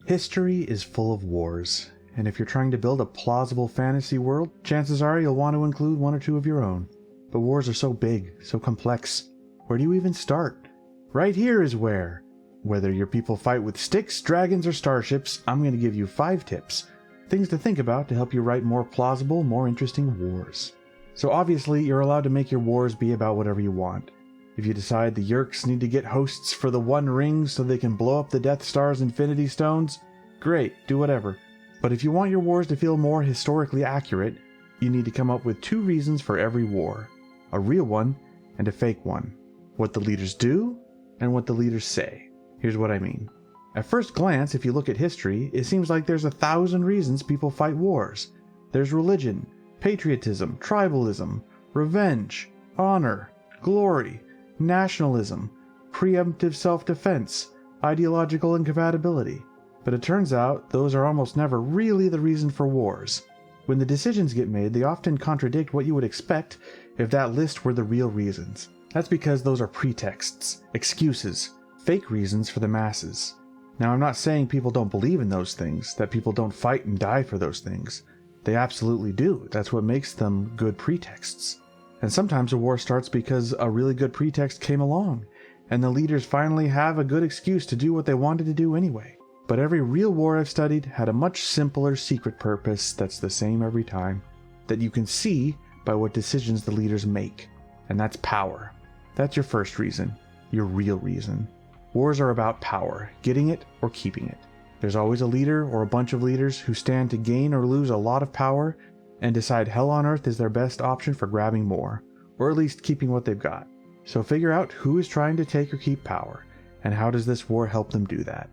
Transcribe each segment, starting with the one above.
History is full of wars, and if you're trying to build a plausible fantasy world, chances are you'll want to include one or two of your own. But wars are so big, so complex. Where do you even start? Right here is where. Whether your people fight with sticks, dragons, or starships, I'm going to give you 5 tips. Things to think about to help you write more plausible, more interesting wars. So obviously, you're allowed to make your wars be about whatever you want. If you decide the Yeerks need to get hosts for the One Ring so they can blow up the Death Star's Infinity Stones, great, do whatever. But if you want your wars to feel more historically accurate, you need to come up with 2 reasons for every war. A real one and a fake one. What the leaders do and what the leaders say. Here's what I mean. At first glance, if you look at history, it seems like there's 1,000 reasons people fight wars. There's religion, patriotism, tribalism, revenge, honor, glory, nationalism, preemptive self-defense, ideological incompatibility. But it turns out those are almost never really the reason for wars. When the decisions get made, they often contradict what you would expect if that list were the real reasons. That's because those are pretexts, excuses, fake reasons for the masses. Now, I'm not saying people don't believe in those things, that people don't fight and die for those things. They absolutely do. That's what makes them good pretexts. And sometimes a war starts because a really good pretext came along, and the leaders finally have a good excuse to do what they wanted to do anyway. But every real war I've studied had a much simpler secret purpose that's the same every time, that you can see by what decisions the leaders make. And that's power. That's your first reason, your real reason. Wars are about power, getting it or keeping it. There's always a leader or a bunch of leaders who stand to gain or lose a lot of power and decide hell on earth is their best option for grabbing more, or at least keeping what they've got. So figure out who is trying to take or keep power, and how does this war help them do that.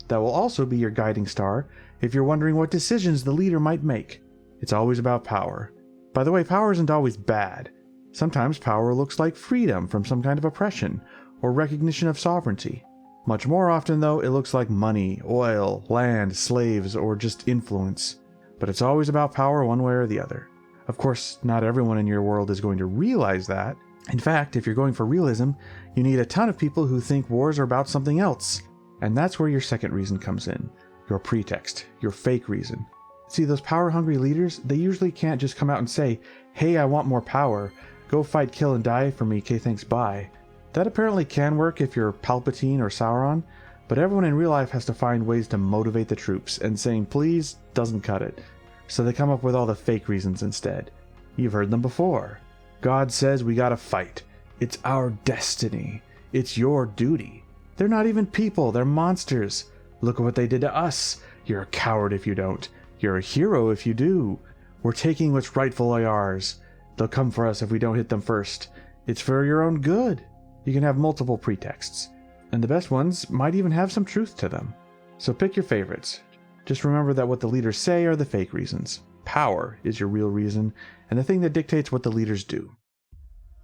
That will also be your guiding star if you're wondering what decisions the leader might make. It's always about power. By the way, power isn't always bad. Sometimes power looks like freedom from some kind of oppression, or recognition of sovereignty. Much more often, though, it looks like money, oil, land, slaves, or just influence. But it's always about power one way or the other. Of course, not everyone in your world is going to realize that. In fact, if you're going for realism, you need a ton of people who think wars are about something else. And that's where your second reason comes in. Your pretext, your fake reason. See, those power-hungry leaders, they usually can't just come out and say, hey, I want more power. Go fight, kill, and die for me, okay, thanks, bye. That apparently can work if you're Palpatine or Sauron, but everyone in real life has to find ways to motivate the troops, and saying please doesn't cut it. So they come up with all the fake reasons instead. You've heard them before. God says we gotta fight. It's our destiny. It's your duty. They're not even people, they're monsters. Look at what they did to us. You're a coward if you don't. You're a hero if you do. We're taking what's rightfully ours. They'll come for us if we don't hit them first. It's for your own good. You can have multiple pretexts, and the best ones might even have some truth to them. So pick your favorites. Just remember that what the leaders say are the fake reasons. Power is your real reason, and the thing that dictates what the leaders do.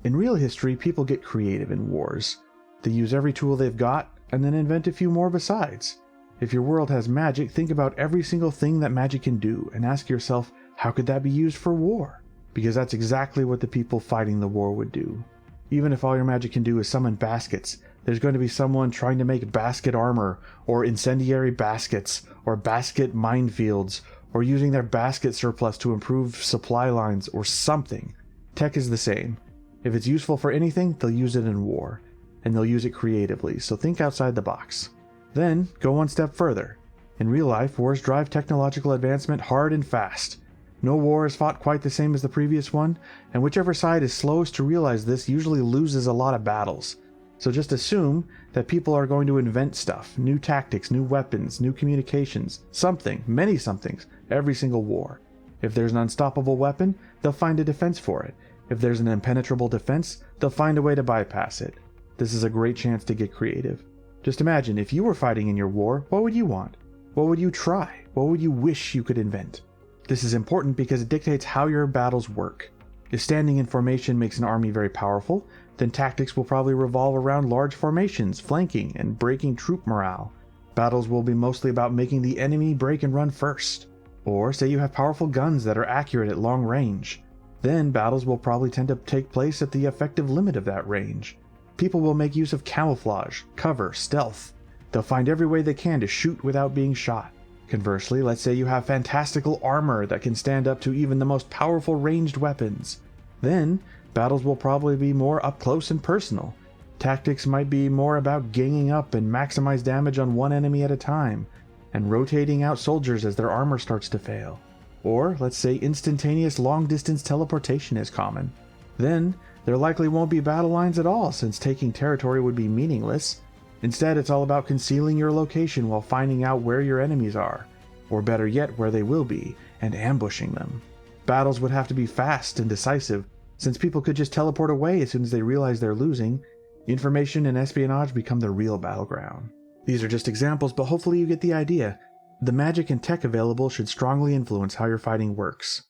In real history, people get creative in wars. They use every tool they've got, and then invent a few more besides. If your world has magic, think about every single thing that magic can do, and ask yourself, how could that be used for war? Because that's exactly what the people fighting the war would do. Even if all your magic can do is summon baskets, there's going to be someone trying to make basket armor, or incendiary baskets, or basket minefields, or using their basket surplus to improve supply lines, or something. Tech is the same. If it's useful for anything, they'll use it in war, and they'll use it creatively, so think outside the box. Then, go one step further. In real life, wars drive technological advancement hard and fast. No war is fought quite the same as the previous one, and whichever side is slowest to realize this usually loses a lot of battles. So just assume that people are going to invent stuff, new tactics, new weapons, new communications, something, many somethings, every single war. If there's an unstoppable weapon, they'll find a defense for it. If there's an impenetrable defense, they'll find a way to bypass it. This is a great chance to get creative. Just imagine, if you were fighting in your war, what would you want? What would you try? What would you wish you could invent? This is important because it dictates how your battles work. If standing in formation makes an army very powerful, then tactics will probably revolve around large formations, flanking, and breaking troop morale. Battles will be mostly about making the enemy break and run first. Or say you have powerful guns that are accurate at long range. Then battles will probably tend to take place at the effective limit of that range. People will make use of camouflage, cover, stealth. They'll find every way they can to shoot without being shot. Conversely, let's say you have fantastical armor that can stand up to even the most powerful ranged weapons. Then, battles will probably be more up close and personal. Tactics might be more about ganging up and maximize damage on one enemy at a time, and rotating out soldiers as their armor starts to fail. Or, let's say instantaneous long-distance teleportation is common. Then, there likely won't be battle lines at all, since taking territory would be meaningless. Instead, it's all about concealing your location while finding out where your enemies are, or better yet, where they will be, and ambushing them. Battles would have to be fast and decisive, since people could just teleport away as soon as they realize they're losing. Information and espionage become the real battleground. These are just examples, but hopefully you get the idea. The magic and tech available should strongly influence how your fighting works.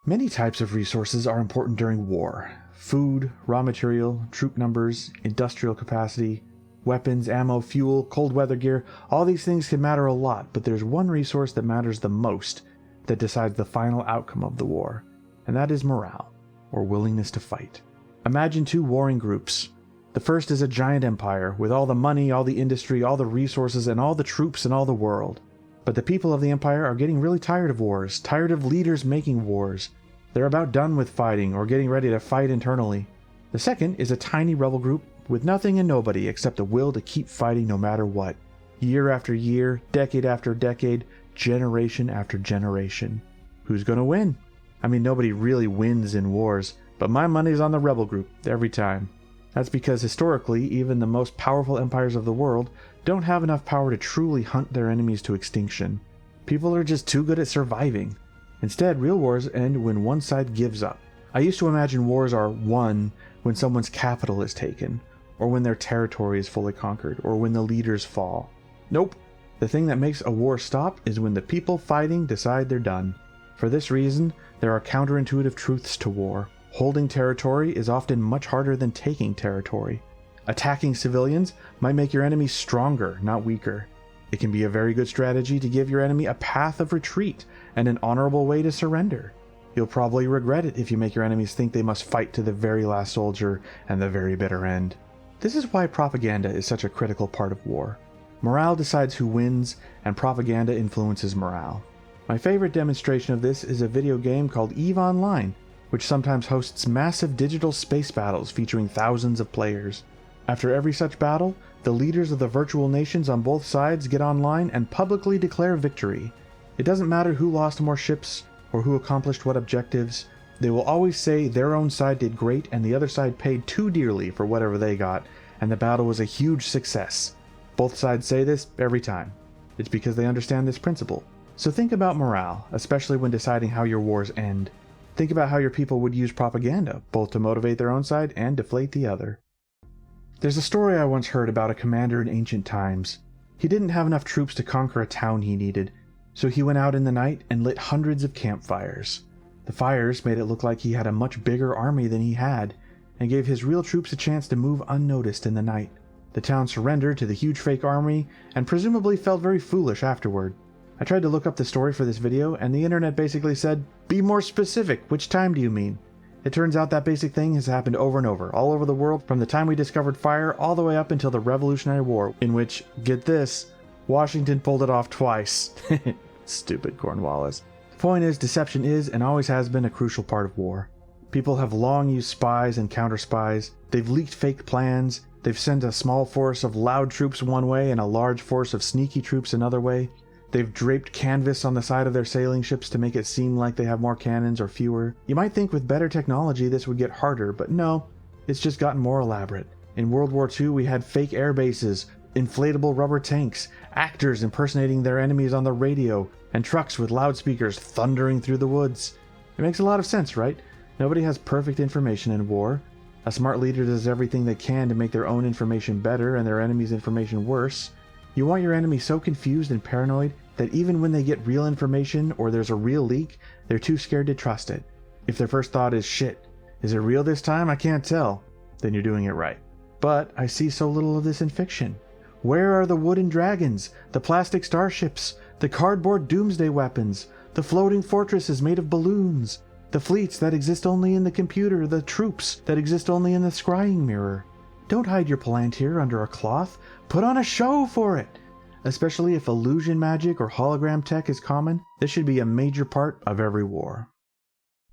Many types of resources are important during war. Food, raw material, troop numbers, industrial capacity, weapons, ammo, fuel, cold weather gear, all these things can matter a lot, but there's one resource that matters the most that decides the final outcome of the war, and that is morale, or willingness to fight. Imagine two warring groups. The first is a giant empire, with all the money, all the industry, all the resources, and all the troops in all the world. But the people of the empire are getting really tired of wars, tired of leaders making wars. They're about done with fighting, or getting ready to fight internally. The second is a tiny rebel group with nothing and nobody except the will to keep fighting no matter what. Year after year, decade after decade, generation after generation. Who's gonna win? I mean, nobody really wins in wars, but my money's on the rebel group, every time. That's because historically, even the most powerful empires of the world don't have enough power to truly hunt their enemies to extinction. People are just too good at surviving. Instead, real wars end when one side gives up. I used to imagine wars are won when someone's capital is taken, or when their territory is fully conquered, or when the leaders fall. Nope. The thing that makes a war stop is when the people fighting decide they're done. For this reason, there are counterintuitive truths to war. Holding territory is often much harder than taking territory. Attacking civilians might make your enemy stronger, not weaker. It can be a very good strategy to give your enemy a path of retreat and an honorable way to surrender. You'll probably regret it if you make your enemies think they must fight to the very last soldier and the very bitter end. This is why propaganda is such a critical part of war. Morale decides who wins, and propaganda influences morale. My favorite demonstration of this is a video game called EVE Online, which sometimes hosts massive digital space battles featuring thousands of players. After every such battle, the leaders of the virtual nations on both sides get online and publicly declare victory. It doesn't matter who lost more ships or who accomplished what objectives. They will always say their own side did great and the other side paid too dearly for whatever they got, and the battle was a huge success. Both sides say this every time. It's because they understand this principle. So think about morale, especially when deciding how your wars end. Think about how your people would use propaganda, both to motivate their own side and deflate the other. There's a story I once heard about a commander in ancient times. He didn't have enough troops to conquer a town he needed, so he went out in the night and lit hundreds of campfires. The fires made it look like he had a much bigger army than he had, and gave his real troops a chance to move unnoticed in the night. The town surrendered to the huge fake army, and presumably felt very foolish afterward. I tried to look up the story for this video, and the internet basically said, "Be more specific, which time do you mean?" It turns out that basic thing has happened over and over, all over the world, from the time we discovered fire all the way up until the Revolutionary War, in which, get this, Washington pulled it off twice. Stupid Cornwallis. The point is, deception is and always has been a crucial part of war. People have long used spies and counter-spies, they've leaked fake plans, they've sent a small force of loud troops one way and a large force of sneaky troops another way. They've draped canvas on the side of their sailing ships to make it seem like they have more cannons or fewer. You might think with better technology this would get harder, but no, it's just gotten more elaborate. In World War II we had fake air bases, inflatable rubber tanks, actors impersonating their enemies on the radio, and trucks with loudspeakers thundering through the woods. It makes a lot of sense, right? Nobody has perfect information in war. A smart leader does everything they can to make their own information better and their enemy's information worse. You want your enemy so confused and paranoid that even when they get real information or there's a real leak, they're too scared to trust it. If their first thought is, "Shit, is it real this time? I can't tell," then you're doing it right. But I see so little of this in fiction. Where are the wooden dragons, the plastic starships, the cardboard doomsday weapons, the floating fortresses made of balloons, the fleets that exist only in the computer, the troops that exist only in the scrying mirror? Don't hide your Palantir under a cloth. Put on a show for it. Especially if illusion magic or hologram tech is common, this should be a major part of every war.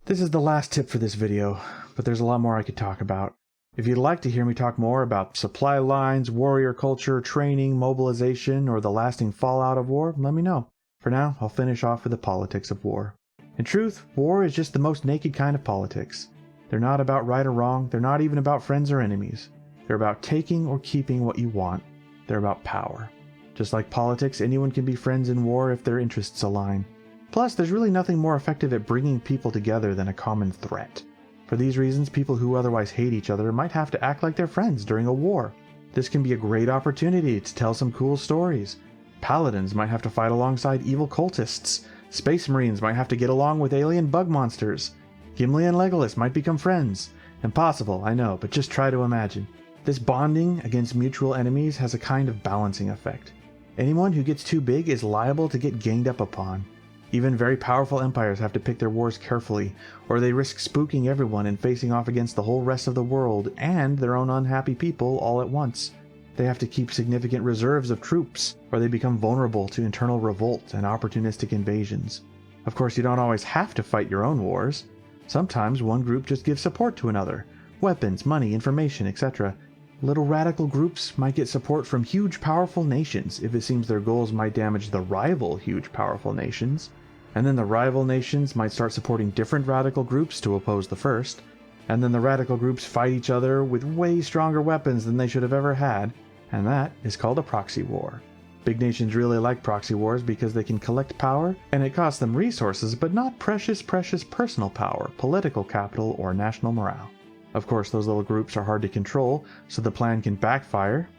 This is the last tip for this video, but there's a lot more I could talk about. If you'd like to hear me talk more about supply lines, warrior culture, training, mobilization, or the lasting fallout of war, let me know. For now, I'll finish off with the politics of war. In truth, war is just the most naked kind of politics. They're not about right or wrong, they're not even about friends or enemies. They're about taking or keeping what you want. They're about power. Just like politics, anyone can be friends in war if their interests align. Plus, there's really nothing more effective at bringing people together than a common threat. For these reasons, people who otherwise hate each other might have to act like they're friends during a war. This can be a great opportunity to tell some cool stories. Paladins might have to fight alongside evil cultists. Space Marines might have to get along with alien bug monsters. Gimli and Legolas might become friends. Impossible, I know, but just try to imagine. This bonding against mutual enemies has a kind of balancing effect. Anyone who gets too big is liable to get ganged up upon. Even very powerful empires have to pick their wars carefully, or they risk spooking everyone and facing off against the whole rest of the world and their own unhappy people all at once. They have to keep significant reserves of troops, or they become vulnerable to internal revolt and opportunistic invasions. Of course, you don't always have to fight your own wars. Sometimes one group just gives support to another. Weapons, money, information, etc. Little radical groups might get support from huge powerful nations if it seems their goals might damage the rival huge powerful nations. And then the rival nations might start supporting different radical groups to oppose the first. And then the radical groups fight each other with way stronger weapons than they should have ever had. And that is called a proxy war. Big nations really like proxy wars because they can collect power, and it costs them resources, but not precious personal power, political capital, or national morale. Of course, those little groups are hard to control, so the plan can backfire.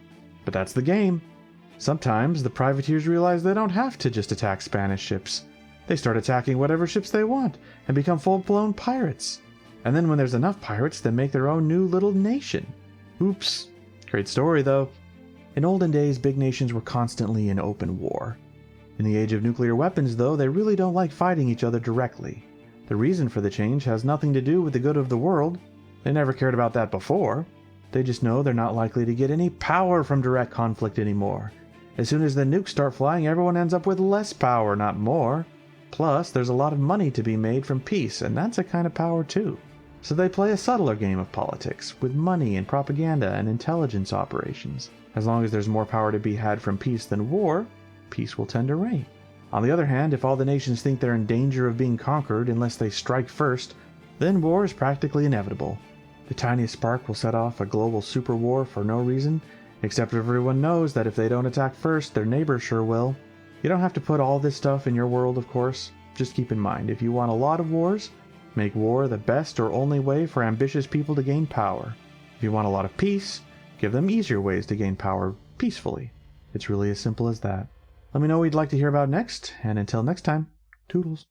But that's the game. Sometimes the privateers realize they don't have to just attack Spanish ships. They start attacking whatever ships they want, and become full-blown pirates. And then when there's enough pirates, they make their own new little nation. Oops. Great story, though. In olden days, big nations were constantly in open war. In the age of nuclear weapons, though, they really don't like fighting each other directly. The reason for the change has nothing to do with the good of the world. They never cared about that before. They just know they're not likely to get any power from direct conflict anymore. As soon as the nukes start flying, everyone ends up with less power, not more. Plus, there's a lot of money to be made from peace, and that's a kind of power too. So they play a subtler game of politics, with money and propaganda and intelligence operations. As long as there's more power to be had from peace than war, peace will tend to reign. On the other hand, if all the nations think they're in danger of being conquered unless they strike first, then war is practically inevitable. The tiniest spark will set off a global super war for no reason, except everyone knows that if they don't attack first, their neighbors sure will. You don't have to put all this stuff in your world, of course. Just keep in mind, if you want a lot of wars, make war the best or only way for ambitious people to gain power. If you want a lot of peace, give them easier ways to gain power peacefully. It's really as simple as that. Let me know what you'd like to hear about next, and until next time, toodles.